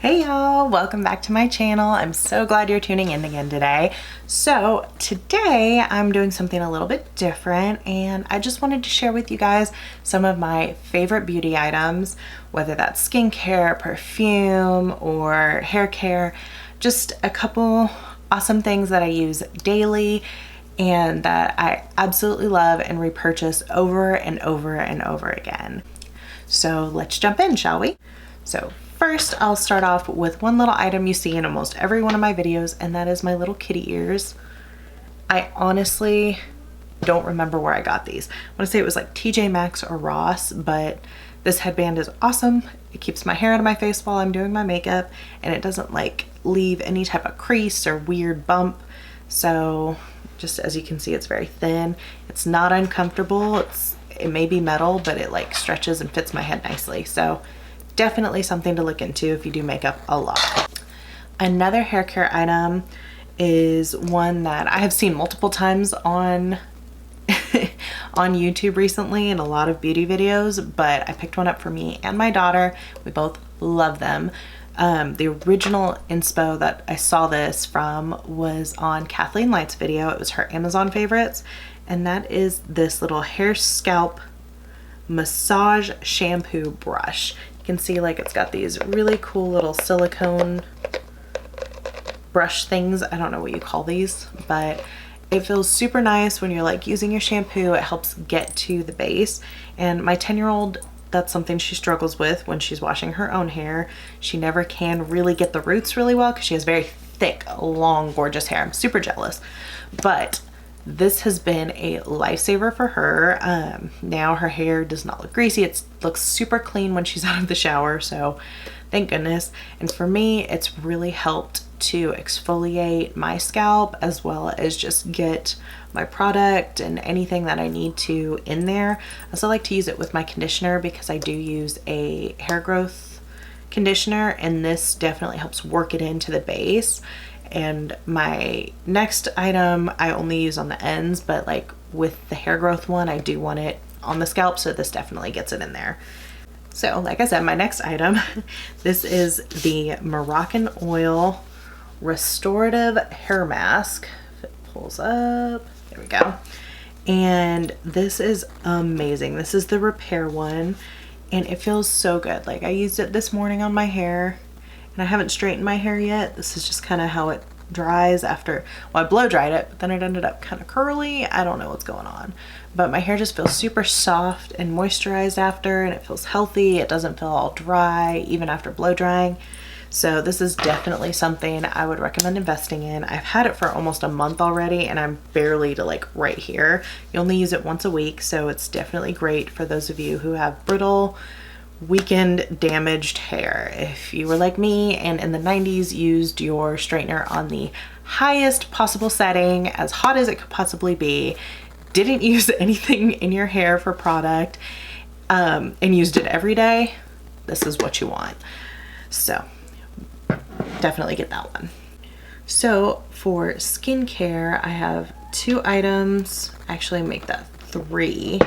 Hey y'all, welcome back to my channel. I'm so glad you're tuning in again today. So today I'm doing something a little bit different and I just wanted to share with you guys some of my favorite beauty items, whether that's skincare, perfume, or hair care, just a couple awesome things that I use daily and that I absolutely love and repurchase over and over and over again. So let's jump in, shall we? So first, I'll start off with one little item you see in almost every one of my videos, and that is my little kitty ears. I honestly don't remember where I got these. I want to say it was like TJ Maxx or Ross, but this headband is awesome. It keeps my hair out of my face while I'm doing my makeup, and it doesn't like leave any type of crease or weird bump. So just as you can see, it's very thin. It's not uncomfortable. It may be metal, but it like stretches and fits my head nicely. So definitely something to look into if you do makeup a lot. Another hair care item is one that I have seen multiple times on on YouTube recently in a lot of beauty videos, but I picked one up for me and my daughter. We both love them. The original inspo that I saw this from was on Kathleen Light's video. It was her Amazon favorites, and that is this little hair scalp massage shampoo brush. You can see like it's got these really cool little silicone brush things. I don't know what you call these, but it feels super nice when you're like using your shampoo. It helps get to the base. And my 10-year-old, that's something she struggles with when she's washing her own hair. She never can really get the roots really well because she has very thick, long, gorgeous hair. I'm super jealous. But this has been a lifesaver for her. Now her hair does not look greasy. It looks super clean when she's out of the shower, so thank goodness. And for me, it's really helped to exfoliate my scalp as well as just get my product and anything that I need to in there. I also like to use it with my conditioner because I do use a hair growth conditioner, and this definitely helps work it into the base. And my next item I only use on the ends, but like with the hair growth one, I do want it on the scalp, so this definitely gets it in there. So like I said, my next item, this is the Moroccan Oil Restorative Hair Mask. If it pulls up, there we go. And this is amazing. This is the repair one, and it feels so good. Like I used it this morning on my hair, and I haven't straightened my hair yet. This is just kind of how it dries after, well, I blow dried it, but then it ended up kind of curly. I don't know what's going on, but my hair just feels super soft and moisturized after, and it feels healthy. It doesn't feel all dry even after blow drying. So this is definitely something I would recommend investing in. I've had it for almost a month already, and I'm barely to like right here. You only use it once a week, so it's definitely great for those of you who have brittle, weakened, damaged hair. If you were like me and in the 90s used your straightener on the highest possible setting, as hot as it could possibly be, didn't use anything in your hair for product, and used it every day, this is what you want. So definitely get that one. So for skincare, I have two items, actually make that three,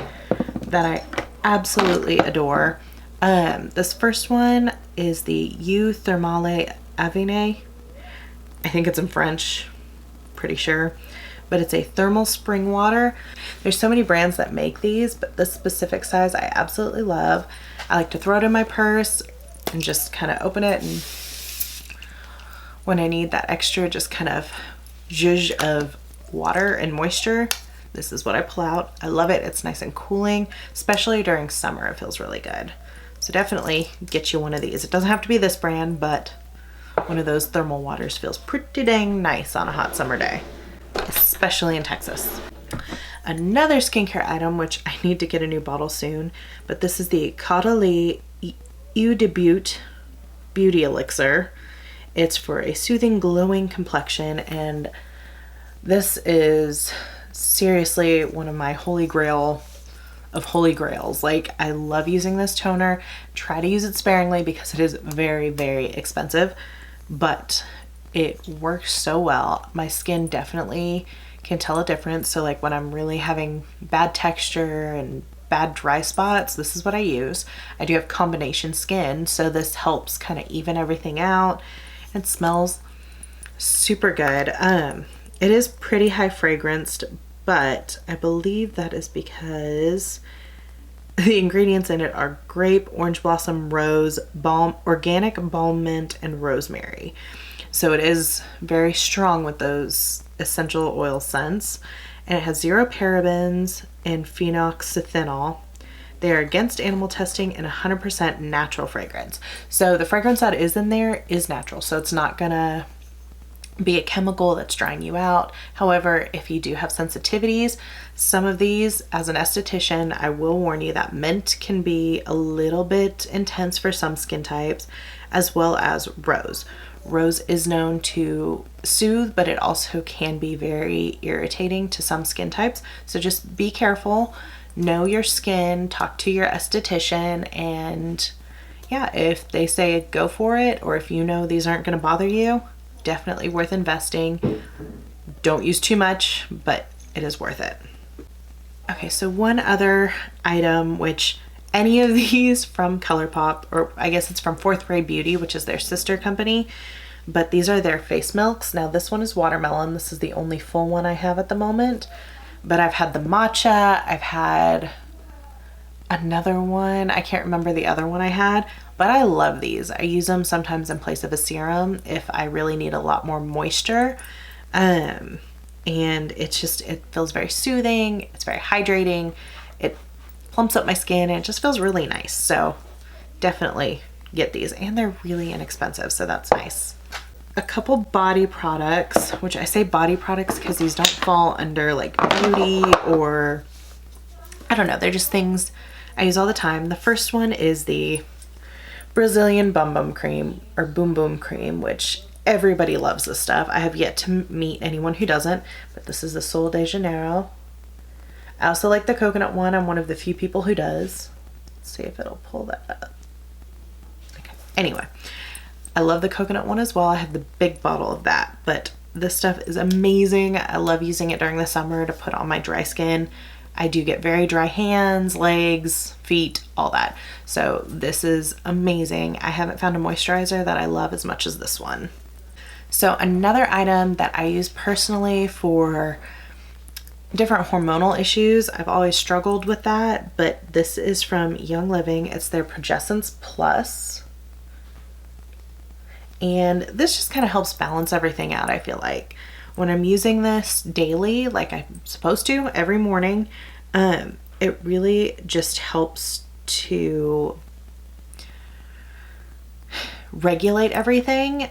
that I absolutely adore. This first one is the Eau Thermale Avene. I think it's in French, pretty sure, but it's a thermal spring water. There's so many brands that make these, but this specific size I absolutely love. I like to throw it in my purse and just kind of open it, and when I need that extra just kind of zhuzh of water and moisture, this is what I pull out. I love it. It's nice and cooling, especially during summer. It feels really good. So definitely get you one of these. It doesn't have to be this brand, but one of those thermal waters feels pretty dang nice on a hot summer day, especially in Texas. Another skincare item, which I need to get a new bottle soon, but this is the Caudalie Eau de Beauty Beauty Elixir. It's for a soothing, glowing complexion, and this is seriously one of my holy grail of holy grails. Like, I love using this toner. Try to use it sparingly because it is very, very expensive, but it works so well. My skin definitely can tell a difference. So like when I'm really having bad texture and bad dry spots, this is what I use. I do have combination skin, so this helps kind of even everything out. It smells super good. It is pretty high fragranced, but I believe that is because the ingredients in it are grape, orange blossom, rose, balm, organic balm mint, and rosemary. So it is very strong with those essential oil scents. And it has 0 parabens and phenoxyethanol. They are against animal testing and 100% natural fragrance. So the fragrance that is in there is natural. So it's not gonna be a chemical that's drying you out. However, if you do have sensitivities, some of these, as an esthetician, I will warn you that mint can be a little bit intense for some skin types, as well as rose. Rose is known to soothe, but it also can be very irritating to some skin types. So just be careful, know your skin, talk to your esthetician, and yeah, if they say go for it, or if you know these aren't going to bother you, definitely worth investing. Don't use too much, but it is worth it. Okay, so one other item, which any of these from ColourPop, or I guess it's from Fourth Ray Beauty, which is their sister company, but these are their face milks. Now this one is watermelon. This is the only full one I have at the moment, but I've had the matcha, I've had another one, I can't remember the other one I had, but I love these. I use them sometimes in place of a serum if I really need a lot more moisture. And it's just, it feels very soothing, it's very hydrating, it plumps up my skin, and it just feels really nice. So definitely get these, and they're really inexpensive, so that's nice. A couple body products, which I say body products because these don't fall under like beauty, or I don't know, they're just things I use all the time. The first one is the Brazilian Bum Bum Cream, or Boom Boom Cream, which everybody loves this stuff. I have yet to meet anyone who doesn't, but this is the Sol de Janeiro. I also like the coconut one. I'm one of the few people who does. Let's see if it'll pull that up. Okay. Anyway, I love the coconut one as well. I have the big bottle of that, but this stuff is amazing. I love using it during the summer to put on my dry skin. I do get very dry hands, legs, feet, all that. So this is amazing. I haven't found a moisturizer that I love as much as this one. So another item that I use personally for different hormonal issues, I've always struggled with that, but this is from Young Living. It's their Progescence Plus. And this just kind of helps balance everything out, I feel like. When I'm using this daily, like I'm supposed to every morning, it really just helps to regulate everything.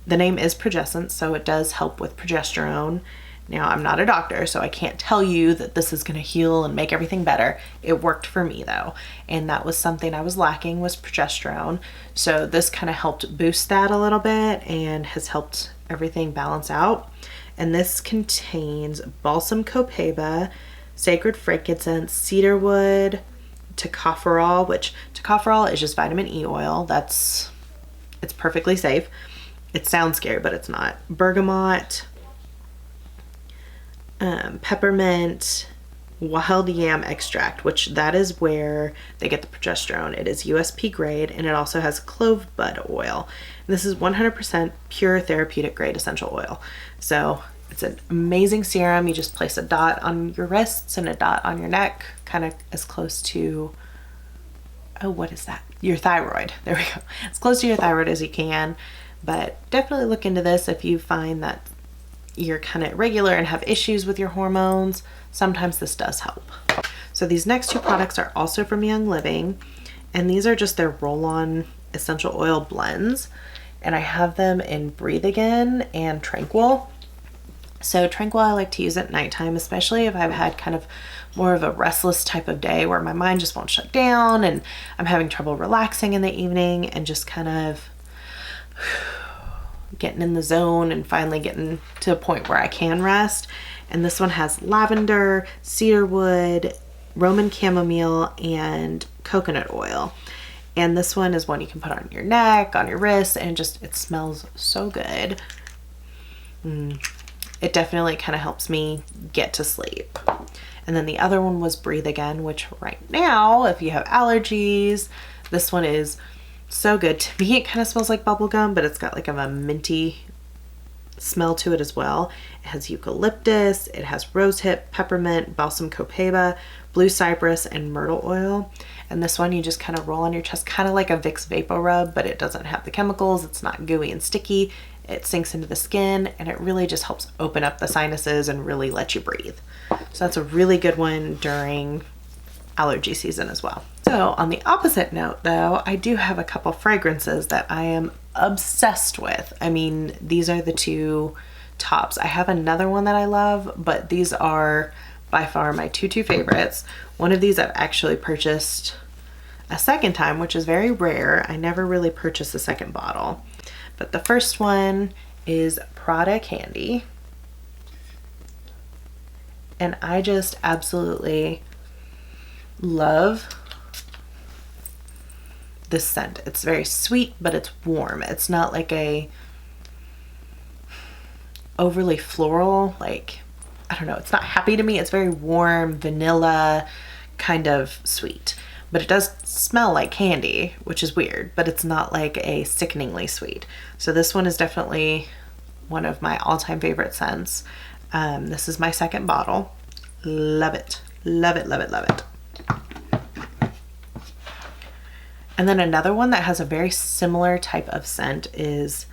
The name is Progescence, so it does help with progesterone. Now, I'm not a doctor, so I can't tell you that this is going to heal and make everything better. It worked for me though, and that was something I was lacking, was progesterone. So this kind of helped boost that a little bit and has helped everything balance out. And this contains balsam copaiba, sacred frankincense, cedarwood, tocopherol, which tocopherol is just vitamin E oil. It's perfectly safe. It sounds scary, but it's not. Bergamot, peppermint, wild yam extract, which that is where they get the progesterone. It is USP grade, and it also has clove bud oil. This is 100% pure therapeutic grade essential oil. So it's an amazing serum. You just place a dot on your wrists and a dot on your neck, kind of as close to, oh, what is that? Your thyroid. There we go. As close to your thyroid as you can. But definitely look into this if you find that you're kind of irregular and have issues with your hormones. Sometimes this does help. So these next two products are also from Young Living, and these are just their roll-on essential oil blends. And I have them in Breathe Again and Tranquil. So Tranquil I like to use at nighttime, especially if I've had kind of more of a restless type of day where my mind just won't shut down and I'm having trouble relaxing in the evening and just kind of getting in the zone and finally getting to a point where I can rest. And this one has lavender, cedarwood, Roman chamomile, and coconut oil. And this one is one you can put on your neck, on your wrist, and just, it smells so good. It definitely kind of helps me get to sleep. And then the other one was Breathe Again, which right now, if you have allergies, this one is so good. To me, it kind of smells like bubblegum, but it's got like a minty smell to it as well. It has eucalyptus, it has rosehip, peppermint, balsam copaiba, blue cypress, and myrtle oil. And this one you just kind of roll on your chest, kind of like a Vicks Vapor Rub, but it doesn't have the chemicals. It's not gooey and sticky. It sinks into the skin, and it really just helps open up the sinuses and really let you breathe. So that's a really good one during allergy season as well. So on the opposite note though, I do have a couple fragrances that I am obsessed with. I mean, these are the two tops. I have another one that I love, but these are by far my two favorites. One of these I've actually purchased a second time, which is very rare. I never really purchase a second bottle. But the first one is Prada Candy. And I just absolutely love this scent. It's very sweet, but it's warm. It's not like a overly floral, like, I don't know, it's not happy to me. It's very warm, vanilla, kind of sweet. But it does smell like candy, which is weird, but it's not like a sickeningly sweet. So this one is definitely one of my all-time favorite scents. This is my second bottle. Love it. Love it, love it, love it. And then another one that has a very similar type of scent is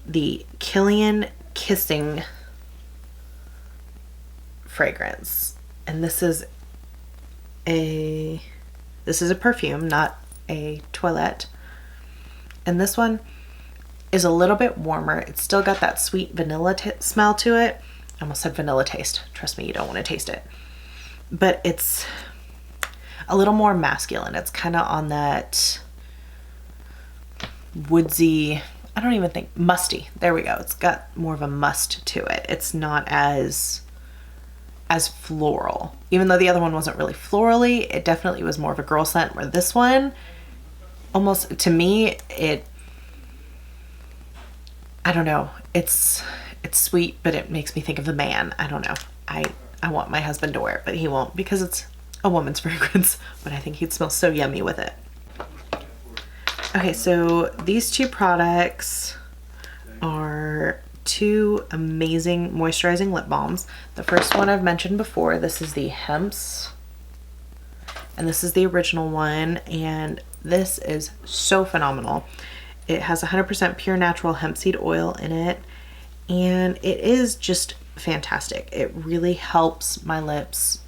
the Killian Kissing fragrance. And this is a perfume, not a toilette. And this one is a little bit warmer. It's still got that sweet vanilla smell to it. I almost said vanilla taste. Trust me, you don't want to taste it. But it's a little more masculine. It's kind of on that woodsy, I don't even think, musty. There we go. It's got more of a must to it. It's not as floral. Even though the other one wasn't really florally, it definitely was more of a girl scent, where this one almost, to me, I don't know. It's sweet, but it makes me think of the man. I don't know. I want my husband to wear it, but he won't because it's a woman's fragrance, but I think he'd smell so yummy with it. Okay, so these two products are two amazing moisturizing lip balms. The first one I've mentioned before, this is the Hemps, and this is the original one, and this is so phenomenal. It has 100% pure natural hemp seed oil in it, and it is just fantastic. It really helps my lips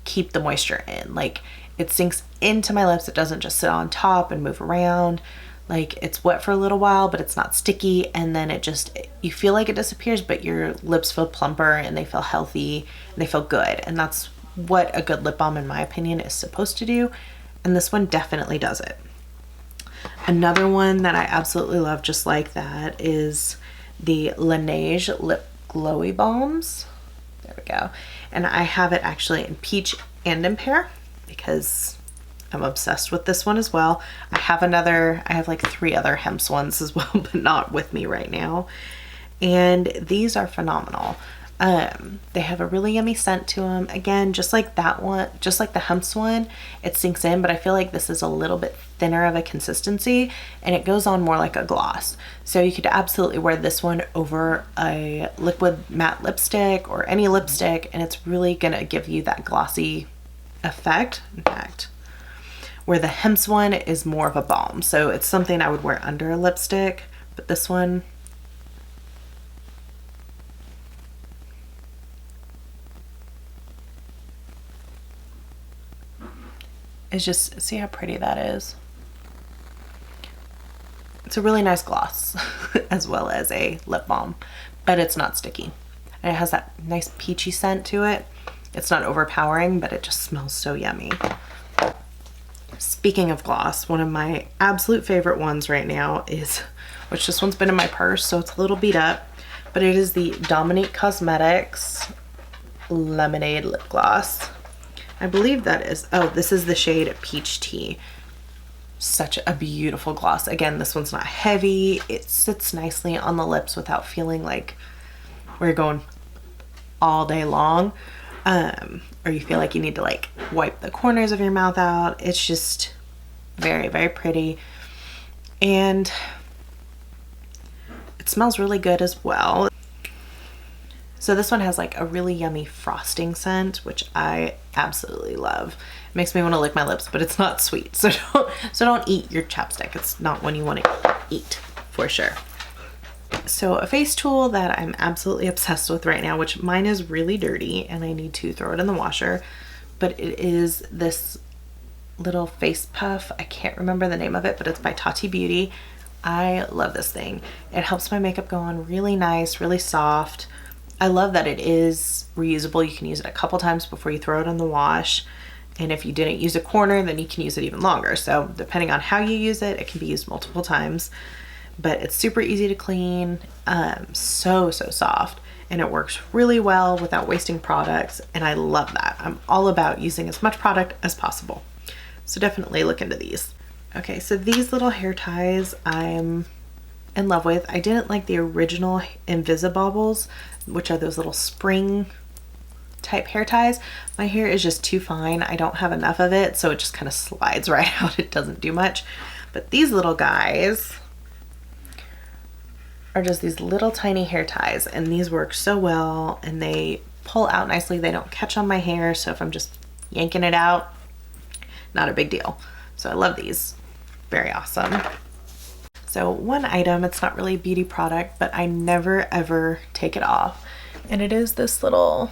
keep the moisture in. Like, it sinks into my lips. It doesn't just sit on top and move around. Like, it's wet for a little while, but it's not sticky, and then you feel like it disappears, but your lips feel plumper and they feel healthy and they feel good. And that's what a good lip balm, in my opinion, is supposed to do. And this one definitely does it. Another one that I absolutely love just like that is the Laneige Lip Glowy Balms. There we go. And I have it actually in peach and in pear because I'm obsessed with this one as well. I have like 3 other Hemps ones as well, but not with me right now. And these are phenomenal. They have a really yummy scent to them. Again, just like that one, just like the Hemps one, it sinks in, but I feel like this is a little bit thinner of a consistency and it goes on more like a gloss. So you could absolutely wear this one over a liquid matte lipstick or any lipstick, and it's really gonna give you that glossy effect. In fact, where the Hemps one is more of a balm. So it's something I would wear under a lipstick, but this one, is just, see how pretty that is. It's a really nice gloss as well as a lip balm, but it's not sticky. And it has that nice peachy scent to it. It's not overpowering, but it just smells so yummy. Speaking of gloss, one of my absolute favorite ones right now is, which this one's been in my purse, so it's a little beat up, but it is the Dominique Cosmetics Lemonade Lip Gloss. I believe that is, oh, this is the shade Peach Tea. Such a beautiful gloss. Again, this one's not heavy. It sits nicely on the lips without feeling like we're going all day long. or you feel like you need to like wipe the corners of your mouth out. It's just very, very pretty. And it smells really good as well. So this one has like a really yummy frosting scent, which I absolutely love. It makes me want to lick my lips, but it's not sweet. So don't eat your chapstick. It's not one you want to eat for sure. So a face tool that I'm absolutely obsessed with right now, which mine is really dirty and I need to throw it in the washer, but it is this little face puff. I can't remember the name of it, but it's by Tati Beauty. I love this thing. It helps my makeup go on really nice, really soft. I love that it is reusable. You can use it a couple times before you throw it in the wash. And if you didn't use a corner, then you can use it even longer. So depending on how you use it, it can be used multiple times. But it's super easy to clean, so soft, and it works really well without wasting products, and I love that. I'm all about using as much product as possible. So definitely look into these. Okay, so these little hair ties I'm in love with. I didn't like the original Invisibobbles, which are those little spring type hair ties. My hair is just too fine. I don't have enough of it, so it just kind of slides right out. It doesn't do much. But these little guys are just these little tiny hair ties, and these work so well, and they pull out nicely. They don't catch on my hair, so if I'm just yanking it out, not a big deal. So I love these. Very awesome. So one item, it's not really a beauty product, but I never ever take it off, and it is this little,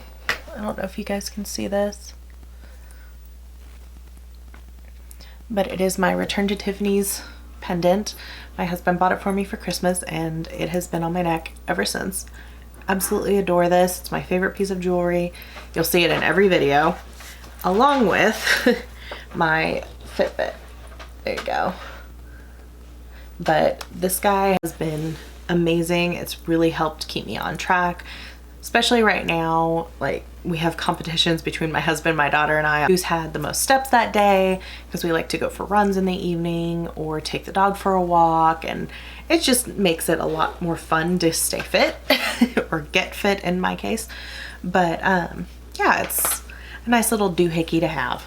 I don't know if you guys can see this, but it is my Return to Tiffany's pendant. My husband bought it for me for Christmas, and it has been on my neck ever since. Absolutely adore this. It's my favorite piece of jewelry. You'll see it in every video, along with my Fitbit. There you go. But this guy has been amazing. It's really helped keep me on track, especially right now. Like, we have competitions between my husband, my daughter, and I, who's had the most steps that day, because we like to go for runs in the evening or take the dog for a walk, and it just makes it a lot more fun to stay fit or get fit in my case. But yeah, it's a nice little doohickey to have.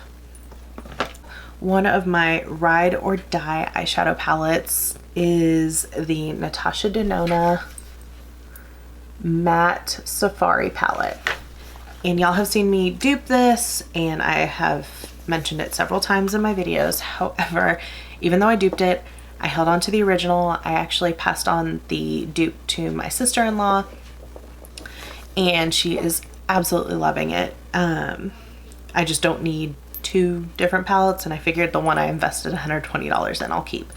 One of my ride or die eyeshadow palettes is the Natasha Denona Matte Safari palette. And y'all have seen me dupe this, and I have mentioned it several times in my videos. However, even though I duped it, I held on to the original. I actually passed on the dupe to my sister-in-law, and she is absolutely loving it. I just don't need two different palettes, and I figured the one I invested $120 in I'll keep.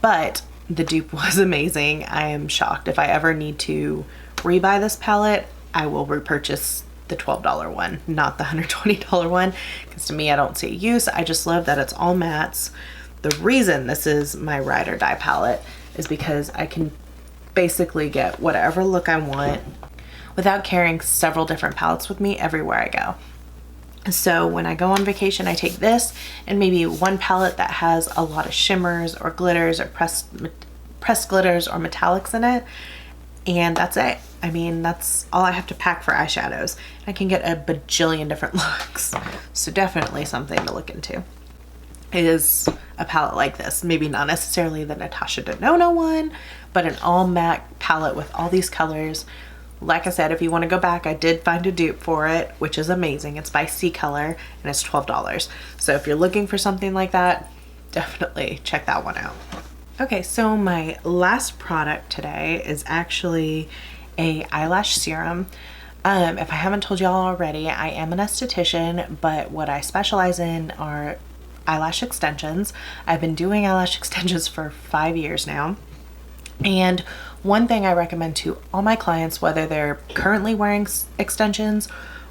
But the dupe was amazing. I am shocked. If I ever need to rebuy this palette, I will repurchase the $12 one, not the $120 one, because to me, I don't see a use. I just love that it's all mattes. The reason this is my ride or die palette is because I can basically get whatever look I want without carrying several different palettes with me everywhere I go. So when I go on vacation, I take this and maybe one palette that has a lot of shimmers or glitters or pressed glitters or metallics in it, and that's it. I mean, that's all I have to pack for eyeshadows. I can get a bajillion different looks. So definitely something to look into is a palette like this. Maybe not necessarily the Natasha Denona one, but an all matte palette with all these colors. Like I said, if you want to go back, I did find a dupe for it, which is amazing. It's by C Color, and it's $12. So if you're looking for something like that, definitely check that one out. Okay, so my last product today is actually a eyelash serum. If I haven't told y'all already, I am an esthetician, but what I specialize in are eyelash extensions. I've been doing eyelash extensions for 5 years now. And one thing I recommend to all my clients, whether they're currently wearing extensions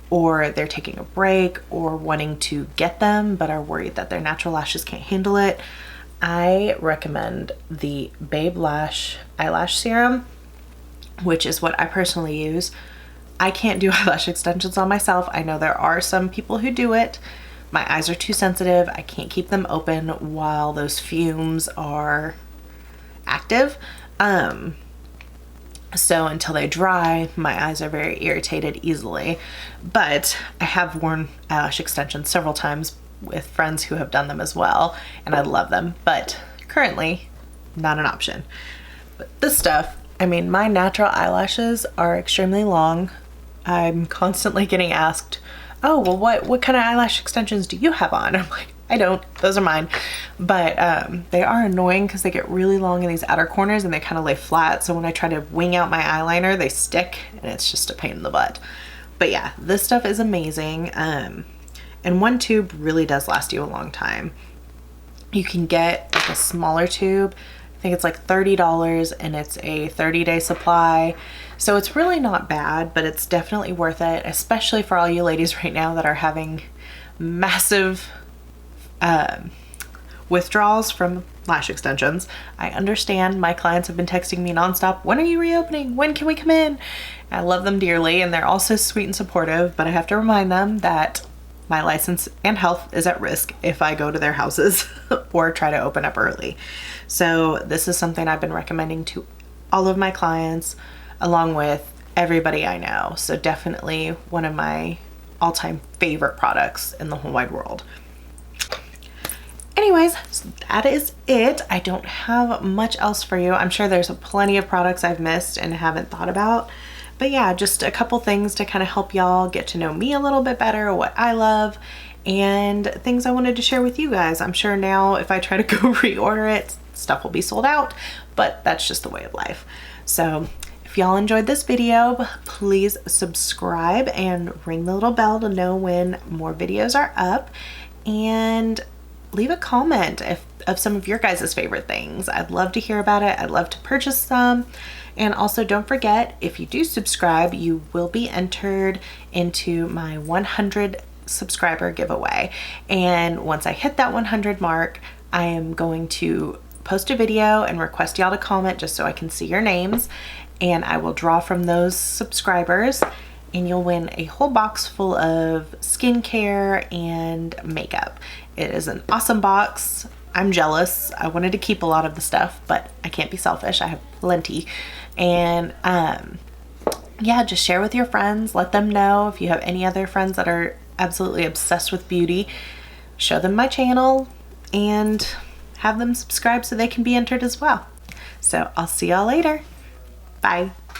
or they're taking a break or wanting to get them but are worried that their natural lashes can't handle it, I recommend the Babe Lash Eyelash Serum, which is what I personally use. I can't do eyelash extensions on myself. I know there are some people who do it. My eyes are too sensitive. I can't keep them open while those fumes are active. So until they dry, my eyes are very irritated easily. But I have worn eyelash extensions several times with friends who have done them as well, and I love them, but currently not an option. But this stuff, I mean, my natural eyelashes are extremely long. I'm constantly getting asked, oh, well, what kind of eyelash extensions do you have on? I'm like, I don't, those are mine. But they are annoying because they get really long in these outer corners and they kind of lay flat. So when I try to wing out my eyeliner, they stick and it's just a pain in the butt. But yeah, this stuff is amazing. And one tube really does last you a long time. You can get like a smaller tube. I think it's like $30 and it's a 30-day supply. So it's really not bad, but it's definitely worth it, especially for all you ladies right now that are having massive withdrawals from lash extensions. I understand. My clients have been texting me nonstop. When are you reopening? When can we come in? I love them dearly and they're also sweet and supportive, but I have to remind them that my license and health is at risk if I go to their houses or try to open up early. So this is something I've been recommending to all of my clients along with everybody I know. So definitely one of my all-time favorite products in the whole wide world. Anyways, so that is it. I don't have much else for you. I'm sure there's plenty of products I've missed and haven't thought about. But yeah, just a couple things to kind of help y'all get to know me a little bit better, what I love, and things I wanted to share with you guys. I'm sure now if I try to go reorder it, stuff will be sold out, but that's just the way of life. So if y'all enjoyed this video, please subscribe and ring the little bell to know when more videos are up, and leave a comment of some of your guys' favorite things. I'd love to hear about it. I'd love to purchase some. And also don't forget, if you do subscribe, you will be entered into my 100 subscriber giveaway. And once I hit that 100 mark, I am going to post a video and request y'all to comment just so I can see your names. And I will draw from those subscribers and you'll win a whole box full of skincare and makeup. It is an awesome box. I'm jealous. I wanted to keep a lot of the stuff, but I can't be selfish. I have plenty. And yeah, just share with your friends. Let them know if you have any other friends that are absolutely obsessed with beauty. Show them my channel and have them subscribe so they can be entered as well. So I'll see y'all later. Bye.